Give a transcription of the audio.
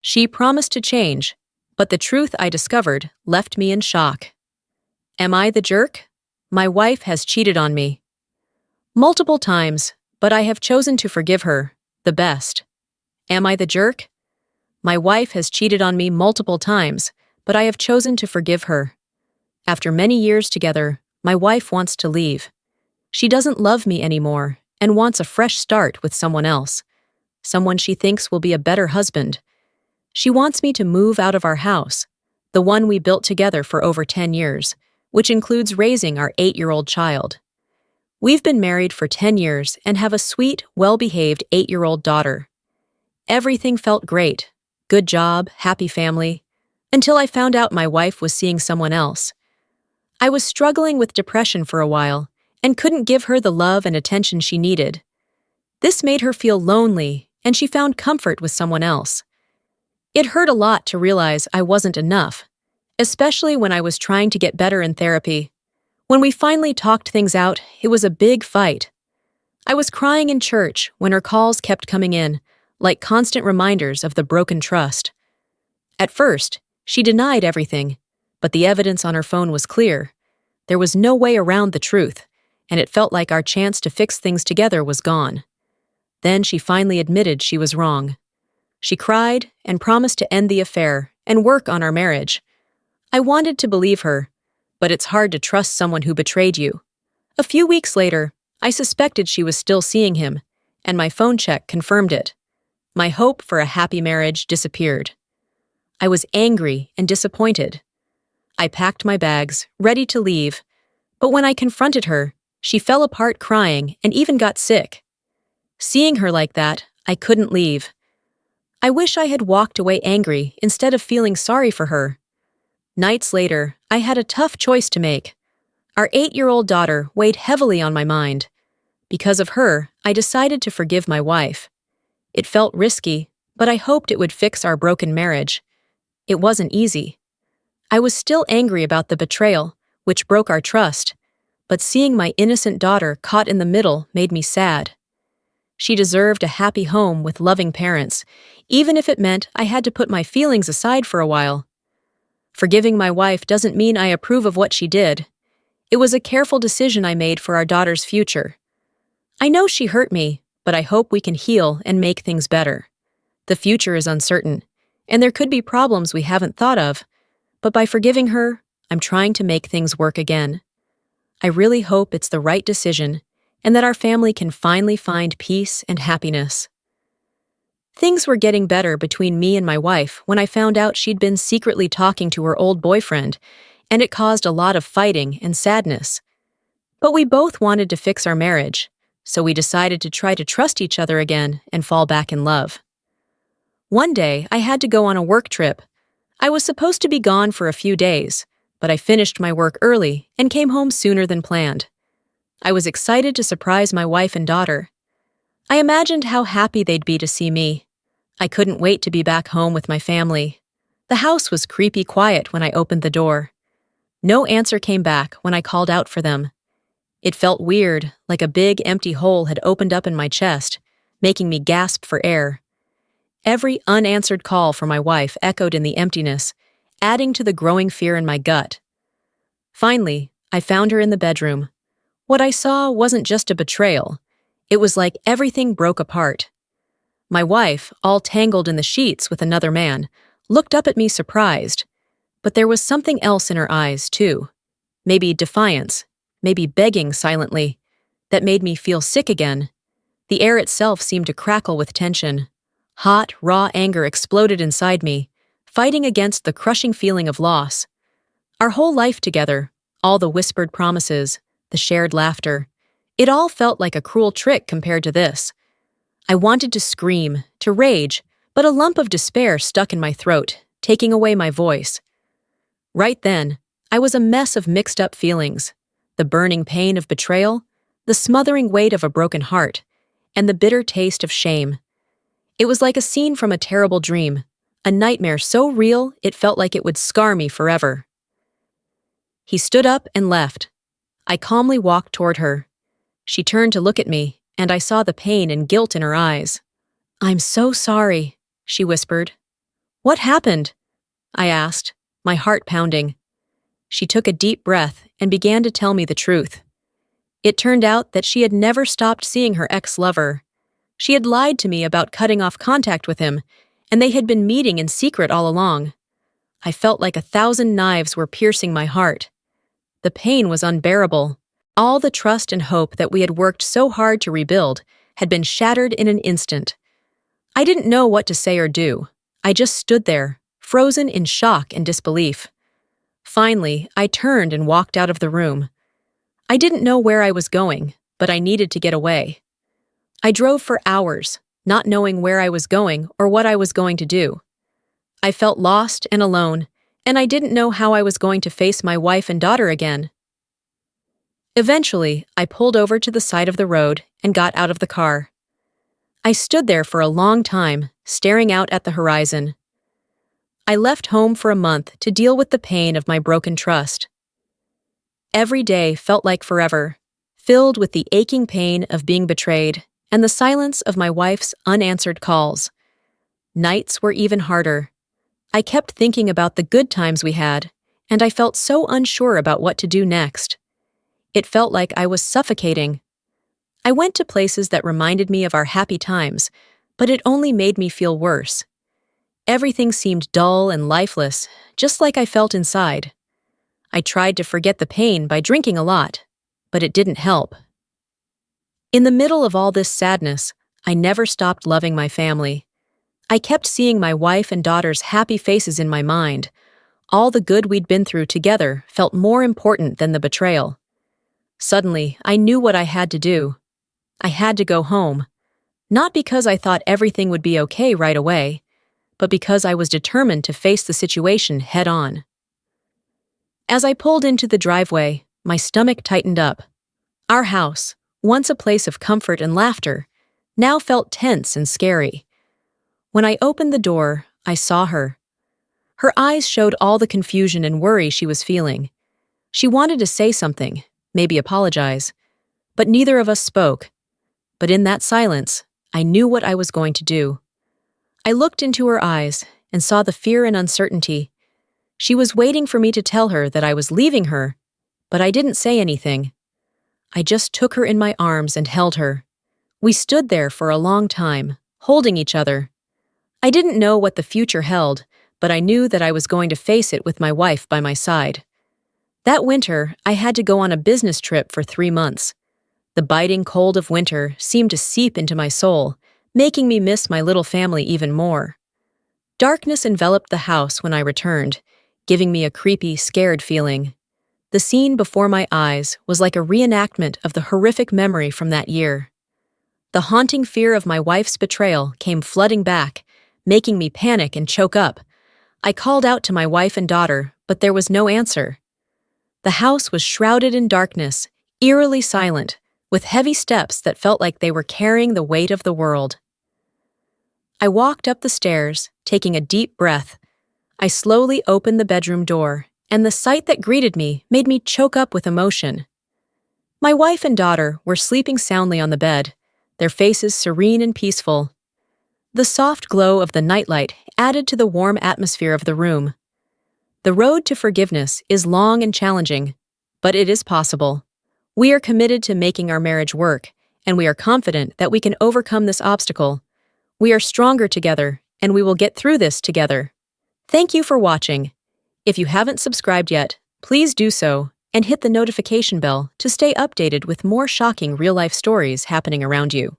She promised to change, but the truth I discovered left me in shock. Am I the jerk? My wife has cheated on me. Multiple times, but I have chosen to forgive her, the best. Am I the jerk? My wife has cheated on me multiple times, but I have chosen to forgive her. After many years together, my wife wants to leave. She doesn't love me anymore and wants a fresh start with someone else, someone she thinks will be a better husband. She wants me to move out of our house, the one we built together for over 10 years, which includes raising our 8-year-old child. We've been married for 10 years and have a sweet, well-behaved 8-year-old daughter. Everything felt great. Good job, happy family, until I found out my wife was seeing someone else. I was struggling with depression for a while and couldn't give her the love and attention she needed. This made her feel lonely, and she found comfort with someone else. It hurt a lot to realize I wasn't enough, especially when I was trying to get better in therapy. When we finally talked things out, it was a big fight. I was crying in church when her calls kept coming in, like constant reminders of the broken trust. At first, she denied everything, but the evidence on her phone was clear. There was no way around the truth, and it felt like our chance to fix things together was gone. Then she finally admitted she was wrong. She cried and promised to end the affair and work on our marriage. I wanted to believe her, but it's hard to trust someone who betrayed you. A few weeks later, I suspected she was still seeing him, and my phone check confirmed it. My hope for a happy marriage disappeared. I was angry and disappointed. I packed my bags, ready to leave, but when I confronted her, she fell apart crying and even got sick. Seeing her like that, I couldn't leave. I wish I had walked away angry instead of feeling sorry for her. Nights later, I had a tough choice to make. Our 8-year-old daughter weighed heavily on my mind. Because of her, I decided to forgive my wife. It felt risky, but I hoped it would fix our broken marriage. It wasn't easy. I was still angry about the betrayal, which broke our trust, but seeing my innocent daughter caught in the middle made me sad. She deserved a happy home with loving parents, even if it meant I had to put my feelings aside for a while. Forgiving my wife doesn't mean I approve of what she did. It was a careful decision I made for our daughter's future. I know she hurt me, but I hope we can heal and make things better. The future is uncertain, and there could be problems we haven't thought of, but by forgiving her, I'm trying to make things work again. I really hope it's the right decision and that our family can finally find peace and happiness. Things were getting better between me and my wife when I found out she'd been secretly talking to her old boyfriend, and it caused a lot of fighting and sadness. But we both wanted to fix our marriage, so we decided to try to trust each other again and fall back in love. One day, I had to go on a work trip. I was supposed to be gone for a few days, but I finished my work early and came home sooner than planned. I was excited to surprise my wife and daughter. I imagined how happy they'd be to see me. I couldn't wait to be back home with my family. The house was creepy quiet when I opened the door. No answer came back when I called out for them. It felt weird, like a big empty hole had opened up in my chest, making me gasp for air. Every unanswered call for my wife echoed in the emptiness, adding to the growing fear in my gut. Finally, I found her in the bedroom. What I saw wasn't just a betrayal. It was like everything broke apart. My wife, all tangled in the sheets with another man, looked up at me surprised. But there was something else in her eyes, too. Maybe defiance, maybe begging silently, that made me feel sick again. The air itself seemed to crackle with tension. Hot, raw anger exploded inside me, fighting against the crushing feeling of loss. Our whole life together, all the whispered promises, the shared laughter, it all felt like a cruel trick compared to this. I wanted to scream, to rage, but a lump of despair stuck in my throat, taking away my voice. Right then, I was a mess of mixed-up feelings, the burning pain of betrayal, the smothering weight of a broken heart, and the bitter taste of shame. It was like a scene from a terrible dream, a nightmare so real it felt like it would scar me forever. He stood up and left. I calmly walked toward her. She turned to look at me, and I saw the pain and guilt in her eyes. "I'm so sorry," she whispered. What happened? I asked, my heart pounding. She took a deep breath and began to tell me the truth. It turned out that she had never stopped seeing her ex-lover. She had lied to me about cutting off contact with him, and they had been meeting in secret all along. I felt like 1,000 knives were piercing my heart. The pain was unbearable. All the trust and hope that we had worked so hard to rebuild had been shattered in an instant. I didn't know what to say or do. I just stood there, frozen in shock and disbelief. Finally, I turned and walked out of the room. I didn't know where I was going, but I needed to get away. I drove for hours, not knowing where I was going or what I was going to do. I felt lost and alone, and I didn't know how I was going to face my wife and daughter again. Eventually, I pulled over to the side of the road and got out of the car. I stood there for a long time, staring out at the horizon. I left home for a month to deal with the pain of my broken trust. Every day felt like forever, filled with the aching pain of being betrayed and the silence of my wife's unanswered calls. Nights were even harder. I kept thinking about the good times we had, and I felt so unsure about what to do next. It felt like I was suffocating. I went to places that reminded me of our happy times, but it only made me feel worse. Everything seemed dull and lifeless, just like I felt inside. I tried to forget the pain by drinking a lot, but it didn't help. In the middle of all this sadness, I never stopped loving my family. I kept seeing my wife and daughter's happy faces in my mind. All the good we'd been through together felt more important than the betrayal. Suddenly, I knew what I had to do. I had to go home. Not because I thought everything would be okay right away, but because I was determined to face the situation head-on. As I pulled into the driveway, my stomach tightened up. Our house, once a place of comfort and laughter, now felt tense and scary. When I opened the door, I saw her. Her eyes showed all the confusion and worry she was feeling. She wanted to say something, maybe apologize, but neither of us spoke. But in that silence, I knew what I was going to do. I looked into her eyes and saw the fear and uncertainty. She was waiting for me to tell her that I was leaving her, but I didn't say anything. I just took her in my arms and held her. We stood there for a long time, holding each other. I didn't know what the future held, but I knew that I was going to face it with my wife by my side. That winter, I had to go on a business trip for 3 months. The biting cold of winter seemed to seep into my soul, making me miss my little family even more. Darkness enveloped the house when I returned, giving me a creepy, scared feeling. The scene before my eyes was like a reenactment of the horrific memory from that year. The haunting fear of my wife's betrayal came flooding back, making me panic and choke up. I called out to my wife and daughter, but there was no answer. The house was shrouded in darkness, eerily silent, with heavy steps that felt like they were carrying the weight of the world. I walked up the stairs, taking a deep breath. I slowly opened the bedroom door, and the sight that greeted me made me choke up with emotion. My wife and daughter were sleeping soundly on the bed, their faces serene and peaceful. The soft glow of the nightlight added to the warm atmosphere of the room. The road to forgiveness is long and challenging, but it is possible. We are committed to making our marriage work, and we are confident that we can overcome this obstacle. We are stronger together, and we will get through this together. Thank you for watching. If you haven't subscribed yet, please do so and hit the notification bell to stay updated with more shocking real-life stories happening around you.